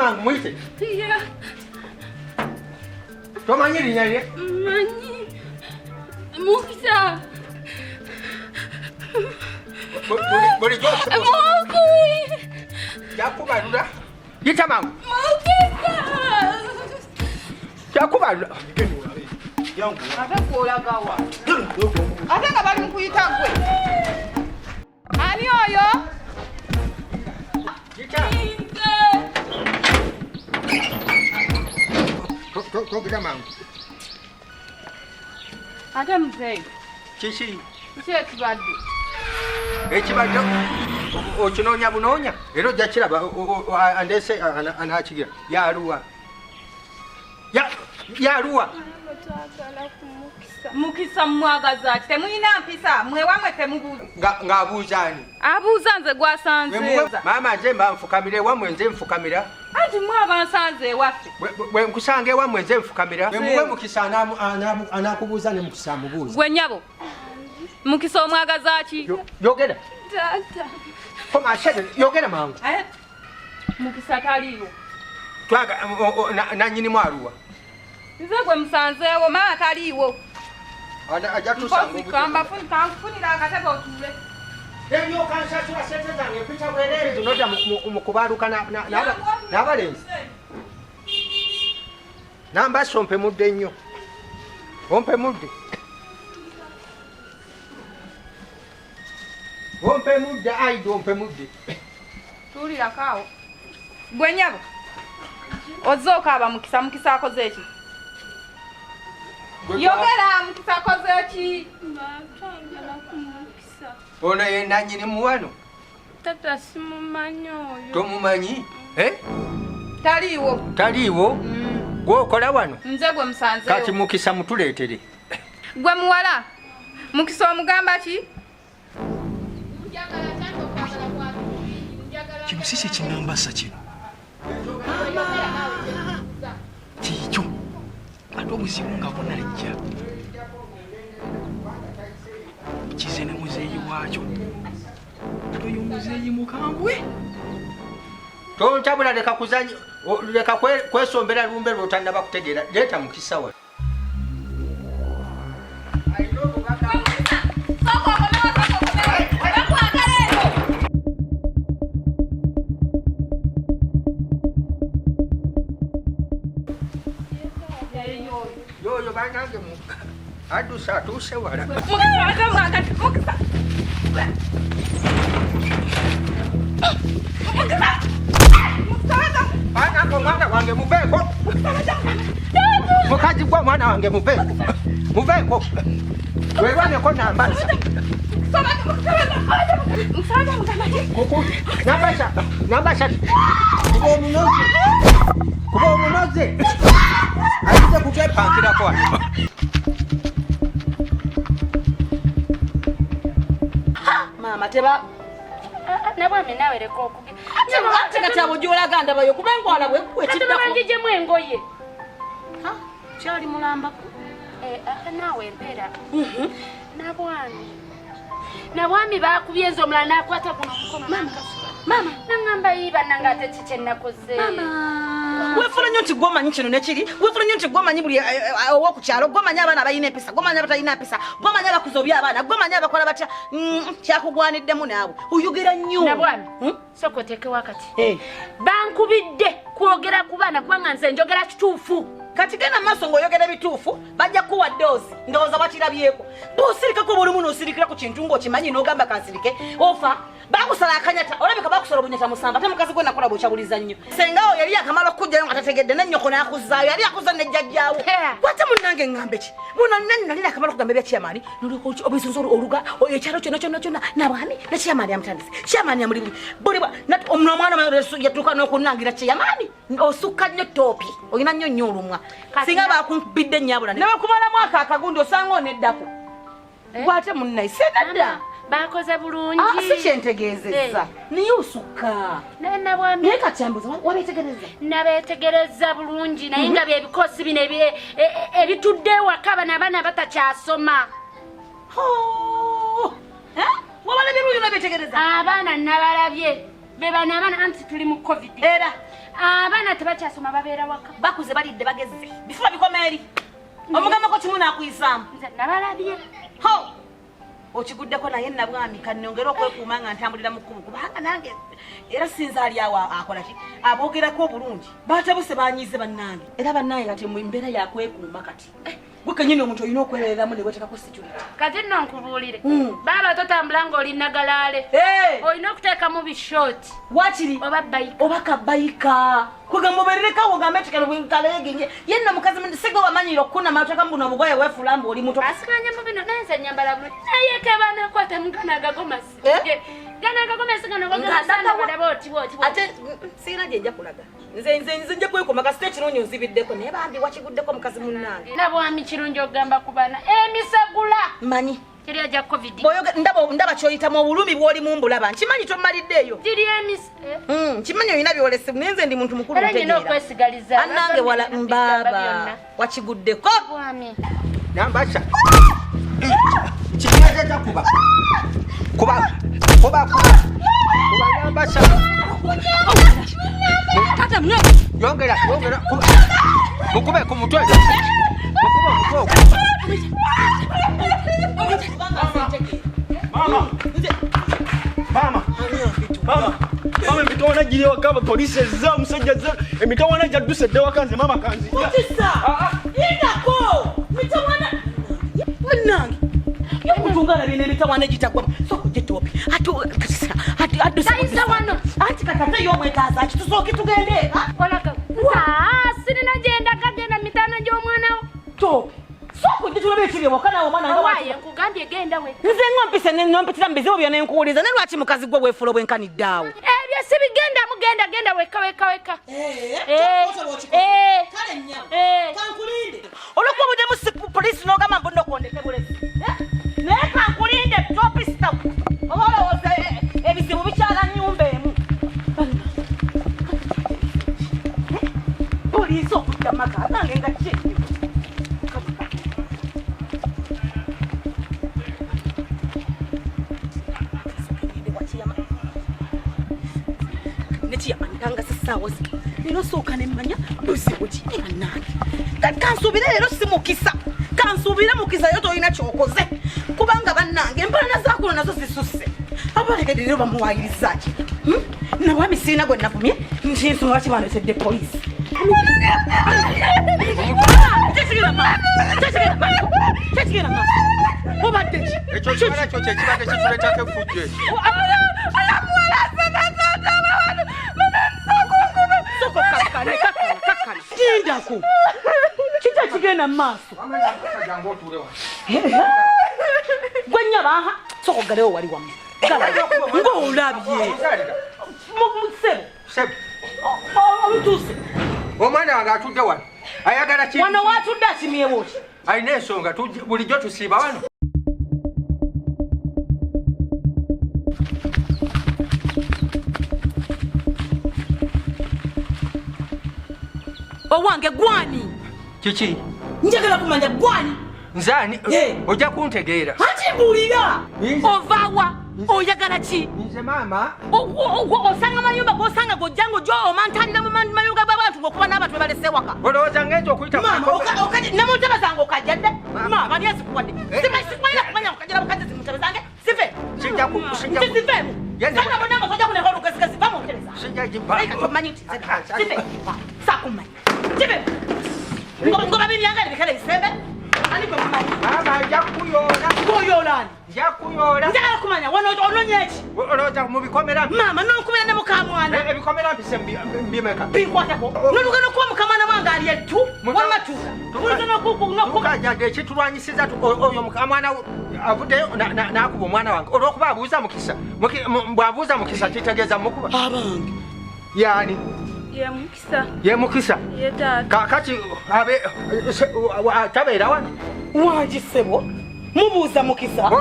mangu mwite. Yeah. Tomanyi linnya lye? Manyi. Mukisa. Buli gyose. Muki. Yakubalula. Yita mangu. Mukisa. Yakubalula. Ate kwolagawa. Ate nga bali mukuyita gwe. Ani oyo? Yita. Togera mangu. Ate mzee. Kiki? Kiki ekibadde? Ekibadde okinoonya bunoonya era ojja kiraba andese anakigira yaluwa yaluwa Mukisa mwagaza ati temuyina mpisa mwewamwe temubuuza ng'abuuza ani abuuza nze gwasanze maama nze mba nfukamira ewammwe nze nfukamira anti mwaba nsanze ewaffe bwe nkusanga ewammwe nze nfukamira emuwe Mukisa anaakubuuza ne Mukisa amubuuza gwe nnyabo Mukisa omwagaza ki yogera Tata. koma shede yogera mangu Mukisa taliiwo twaga nanyini mwaluwa nze gwe musanzeewo maa taliiwo ajja tusanga kamba kanfunira akatebe otuule ebyokansasula sente zange mpita bwereere zinodda mu kubaluka n'abalenzi nambasa ompe mudde nnyo ompe mudde ompe mudde aidi ompe mudde tuulirako gwe nnyabo ozze okaaba Mukisa akoze eki yogera Mukisa akoze eki Twagala ku Mukisa. ono ye nanyini muwano Tata simumanyi oyo. tomumanyi taliiwo gwokola wano nze gwe musanzeewo kati Mukisa mutuleetere gwe muwala Mukisa omugamba ki kino si kyekinambasa kino kikyo ate obuzibu nga bunajja kize ne muzeeyi waakyo toyo muzeeyi mukambwe tontabula leka kwesombera lumbe lwotannaba kutegeera leeta Mukisa wano yoyo banange adusa atuuse wala banange omwana wange muveeko mukazi gwa omwana wange muveeko werwaneko nambaza nambasa kuba omunoze ayize kugepankirako wano mama teba Nabwami nawe leka okuge. ate kati abo gy'olaga ndabayo kuba enkwala bwekiddako Ndijemu engoye. kyali mulambako Naawe empeera. Nabwami baakubye enzo omulala n'akwata guno mukono. mama Nangamba yiba nanga ate kiki nakoze. wefuna nnyo nti gwomanyi kino nekiri wefuna nnyo nti gwomanyi buli owokukyalo gwomanyi abaana abalina empisa gwomanyi abatalina mpisa gwomanyi abakuza oby abaana gwomanyi abakola batya kyakugwaniddemu naawe oyogera nnyo Nabwami sooka oteekewo akati. Bankubidde kwogera ku baana kubanga nze njogera kituufu. kati genda maaso ng'oyogera ebituufu bajja kuwa doozi ndowooza bakirabyeko bw'osirikako bwolimu n'osirikira ku kintu ng'okimanyi n'ogamba kansirike ofa bakusala akanyata olabika bakusala obunyata musamba ate mukazi gwe nakola bwekyabuliza nnyo sengawo yali akamala okukujjayo nga tategedde nennyoko n'akuzaayo yali akuza nejjajjaawo kwate munnange ŋŋambe ki buno nalina akamala okugamba ebya kiyamaani obuyinza oluga ekyalo kyonna nabwami ne kiyamaani amutandise kiyamaani amuli buli omwana yatuuka n'okunnangira kiyamaani osukka nnyo toopi olina nnyo nnyo olumwa singa bakumbidde nnyabula ne bakumalamu akagundi osanga oneddako gwate munnayi senadda bakoze bulungi. Si kyentegeezezza niye osukka Nabwami naye kati ambuza wabeetegereza nabeetegereza bulungi naye nga byebikosi bino ebitudde ewaka bano abaana batakyasoma. wabalabye bulungi nabeetegereza Abaana nabalabye bebana abaana anti tuli mu covid era abaana tebakyasoma babeera waka bakuze balidde bagezze bifuba bikomeeri omugambako kimu naakuyisaamu nze nabalabye ho okiguddeko naye nabwami kanongera okwekuuma nga ntambulira mu kkubo kubanga nange era sinza ali awo akola ki aboogerako obulungi batabuse banyiize bannange era bannange kati mu mbeera yakwekuuma kati gwe kenyini omuntu olina okwebereramu ne wetekako security kati nno nkubuulire baaba totambula ng'oli nagalaale olina okuteekamu bishoti wakiri oba bayika oba kabayika kwegamba obererekawo ogambe tikaleegenye yenna mukazi siga wamanyire okkunama otekamu buno obugoye weefuula mbu oli muto asikanye mu bino naye nze nyambala bulungi naye kebaanakwata mugana agagomasi gana agagomasi gano baganasandagalaba oti ate siina gye nja kulaga nze nja kwekuma kasita ekirungi onzibiddeko naye bambi wakiguddeko mukazi munnange nabwami kirungi okugamba ku baana emisagula manyi kiriya gya covid ndaba kyoyitamu obulumi bw'olimu mbulaba nkimanyi tomaliddeeyo giri nkimanyi olina byolesi naye nze ndi muntu mukulu era nyina okwesigaliza annange wala mbaaba wakiguddeko bwami nambasha kinyezeza kuba nambasha tata mno yongera mukube ku mutwe Mama emitawana giri ewaka poliisi ezza omusajja azza emitawana gyadduse dde wakanze mama kanzija yindako mitawana munnange yokutungala bina emitawana egitagwamu sokugetopi tayinza wano anti kakate yomwetaaza ki tusooke tugende olaga sirina genda mitaana gy'omwanawo topi sokugitulaba ekiri ewaka omwana waye nkugambye genda we nze ngompise nompitira mu bizibu byonna enkuwuliza ne lwaki mukazi gwe weefuula obwenkaniddeawo ebyo sibigenda mugenda weka olwokuba buddemu poliisi n'ogamba mbu ndokondeke bulesi naye kankulinde topisita oba olowooza ebizibu bikyala nnyumba emu poliisi okudda maka nange nga ki nekiyamanyitanga sisaawo zi leero sooka nemmanya buzibu ki bannange kansuubire leero simukisa kansuubire mukisa yo tolina kyokoze kubanga bannange empalana zaakuno nazo zisusse abalegedde leero bamuwaayiriza ki nabwami siina gwe navumye nti ensonga lwaki bandeetedde poliisi kyekigenda maaso obadde ki ekyo kimala kyo kyekibadde kituleetako efujjo ekyo kindako kita kigenda mu maaso gwe nyabaha soka oggalewo wali wamu ng'olabye sebo omutuuse omwana wange atudde wano ayagala ki wano watudde akimyewo ki alina ensonga bulijjo tusiiba wano owange gwani kiki njagala kumanya gwani nzani ojja kuntegeera ati mbuulira ovaawa oyagala ki nze maama osanga mayumba gosanga gojjango jo omantalira mu mayumba g'abantu ng'okuba n'abantu bebalese ewaka olowooza ngenza okuyita nemutebe zange okajjadde maama ani azikuwadde sikwalina kumanya okajjala mukazi zimutebe zange sife sivemu sanga bonanga tojja kuneka olugezigezi bamutereza tomanyi nti sife sakumanyi sife ngoba biryanga nebikale bisembe ani gwe mumanyi maama nja kuyoola goyoolani njagala kumanya wano ononye eki olowooza mu bikomera maama nonkubira ne mukamwana ebikomera mpise mbimeka binkwatako nolugenda okuba mukamwana wange ali ettu wamatuka tukajjadde ekitulwanyisiza oyo mukamwana avuddeyo n'akuba omwana wange olwokuba abuuza mukisa bw'abuuza mukisa kitegeeza mukuba abange yani ye mukisa kakati tabeera wano wangisebo mubuuza mukisa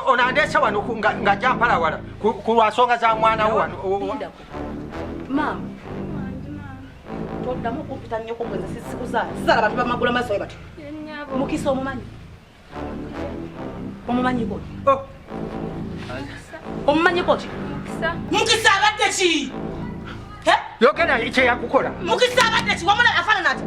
onandeese wano ng'ajja mpala wala ku lwasonga za mwana wo wano maama toddamu okumpita nnyo kumweza sisikuzaala sizaala bantu bamagula maaso we bati mukisa omumanyi omumanyiko omumanyi koti mukisa abadde abadde ki yogera kye yakukola mukisa abadde ki wamula afaanana ati